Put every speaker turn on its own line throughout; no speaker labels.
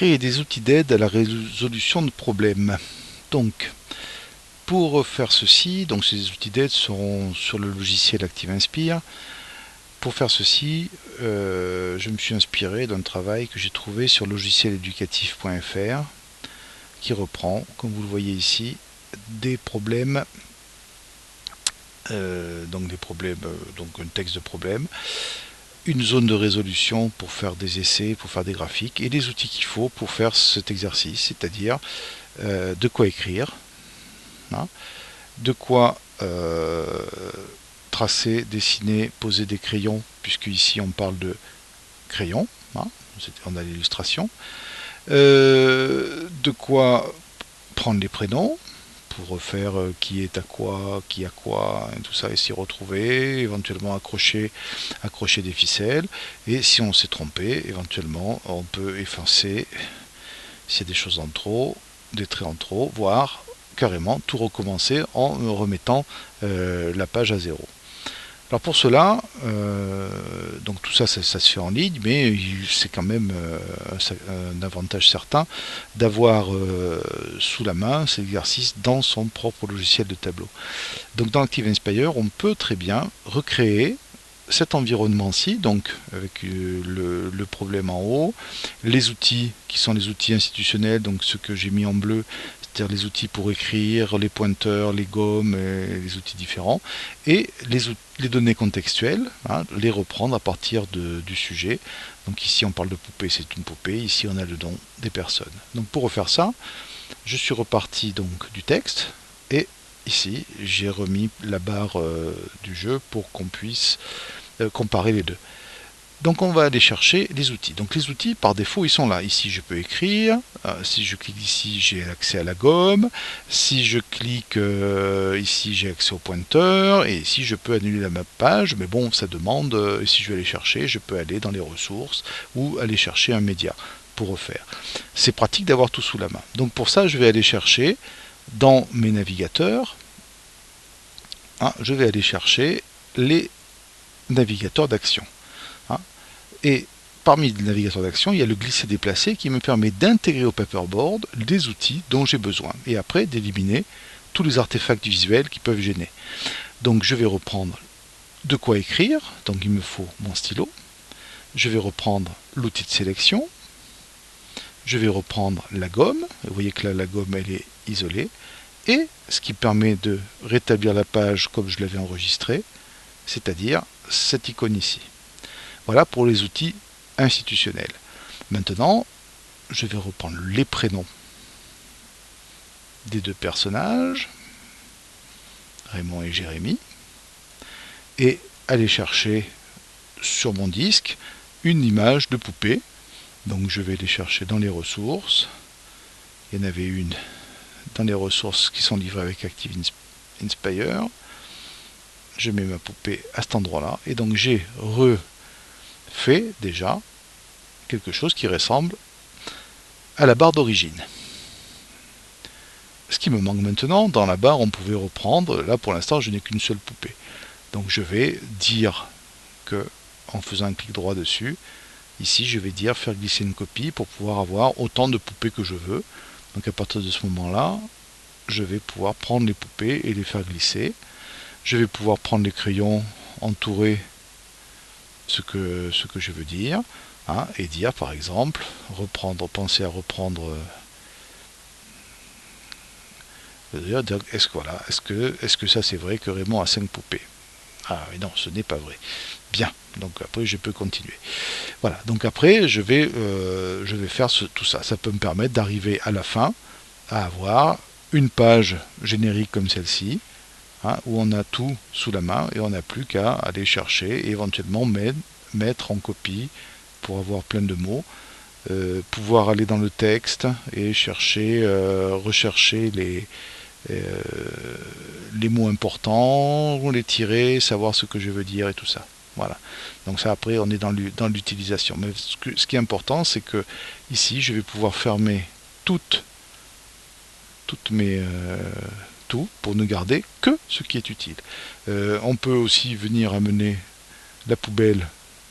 Créer des outils d'aide à la résolution de problèmes. Donc, pour faire ceci, donc ces outils d'aide seront sur le logiciel ActiveInspire. Pour faire ceci, je me suis inspiré d'un travail que j'ai trouvé sur logicieléducatif.fr qui reprend, comme vous le voyez ici, des problèmes, donc un texte de problème, une zone de résolution pour faire des essais, pour faire des graphiques, et les outils qu'il faut pour faire cet exercice, c'est-à-dire de quoi écrire, hein, de quoi tracer, dessiner, poser des crayons, puisque ici on parle de crayons, hein, on a l'illustration, de quoi prendre les prénoms, pour faire qui est à quoi, qui a quoi, et tout ça, et s'y retrouver, éventuellement accrocher des ficelles, et si on s'est trompé, éventuellement on peut effacer s'il y a des choses en trop, des traits en trop, voire carrément tout recommencer en remettant la page à zéro. Alors pour cela, donc tout ça, ça se fait en ligne, mais c'est quand même un avantage certain d'avoir sous la main cet exercice dans son propre logiciel de tableau. Donc dans ActiveInspire, on peut très bien recréer cet environnement-ci, donc avec le problème en haut, les outils qui sont les outils institutionnels, donc ceux que j'ai mis en bleu, c'est-à-dire les outils pour écrire, les pointeurs, les gommes, les outils différents, et les données contextuelles, hein, les reprendre à partir du sujet. Donc ici on parle de poupée, c'est une poupée, ici on a le nom des personnes. Donc pour refaire ça, je suis reparti donc du texte, et ici j'ai remis la barre du jeu pour qu'on puisse comparer les deux. Donc on va aller chercher les outils. Donc les outils par défaut ils sont là. Ici je peux écrire, si je clique ici j'ai accès à la gomme, si je clique ici j'ai accès au pointeur, et ici je peux annuler la map page, mais bon ça demande, si je vais aller chercher, je peux aller dans les ressources ou aller chercher un média pour refaire. C'est pratique d'avoir tout sous la main. Donc pour ça je vais aller chercher dans mes navigateurs, hein, je vais aller chercher les navigateurs d'action. Et parmi les navigateurs d'action, il y a le glisser-déplacer qui me permet d'intégrer au paperboard les outils dont j'ai besoin. Et après, d'éliminer tous les artefacts visuels qui peuvent gêner. Donc je vais reprendre de quoi écrire. Donc il me faut mon stylo. Je vais reprendre l'outil de sélection. Je vais reprendre la gomme. Vous voyez que là, la gomme, elle est isolée. Et ce qui permet de rétablir la page comme je l'avais enregistrée, c'est-à-dire cette icône ici. Voilà pour les outils institutionnels. Maintenant, je vais reprendre les prénoms des deux personnages, Raymond et Jérémy, et aller chercher sur mon disque une image de poupée. Donc je vais les chercher dans les ressources. Il y en avait une dans les ressources qui sont livrées avec ActiveInspire. Je mets ma poupée à cet endroit-là, et donc j'ai fait déjà quelque chose qui ressemble à la barre d'origine. Ce qui me manque maintenant, dans la barre on pouvait reprendre, là pour l'instant je n'ai qu'une seule poupée. Donc je vais dire que, en faisant un clic droit dessus, ici je vais dire faire glisser une copie pour pouvoir avoir autant de poupées que je veux. Donc à partir de ce moment-là, je vais pouvoir prendre les poupées et les faire glisser. Je vais pouvoir prendre les crayons, entourer ce que je veux dire, hein, et dire par exemple, penser à reprendre, est-ce que ça c'est vrai que Raymond a 5 poupées? Ah oui, non, ce n'est pas vrai. Bien, donc après je peux continuer. Voilà, donc après je vais faire tout ça. Ça peut me permettre d'arriver à la fin à avoir une page générique comme celle-ci, hein, où on a tout sous la main et on n'a plus qu'à aller chercher et éventuellement mettre en copie pour avoir plein de mots, pouvoir aller dans le texte et rechercher les mots importants, les tirer, savoir ce que je veux dire et tout ça. Voilà. Donc ça après on est dans l'utilisation. Mais ce qui est important c'est que ici je vais pouvoir fermer toutes mes tout pour ne garder que ce qui est utile. On peut aussi venir amener la poubelle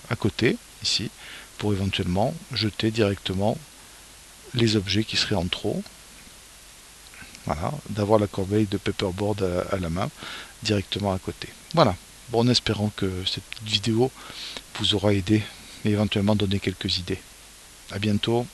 à côté ici pour éventuellement jeter directement les objets qui seraient en trop. Voilà, d'avoir la corbeille de paperboard à la main directement à côté. Voilà. Bon, en espérant que cette petite vidéo vous aura aidé et éventuellement donné quelques idées. À bientôt.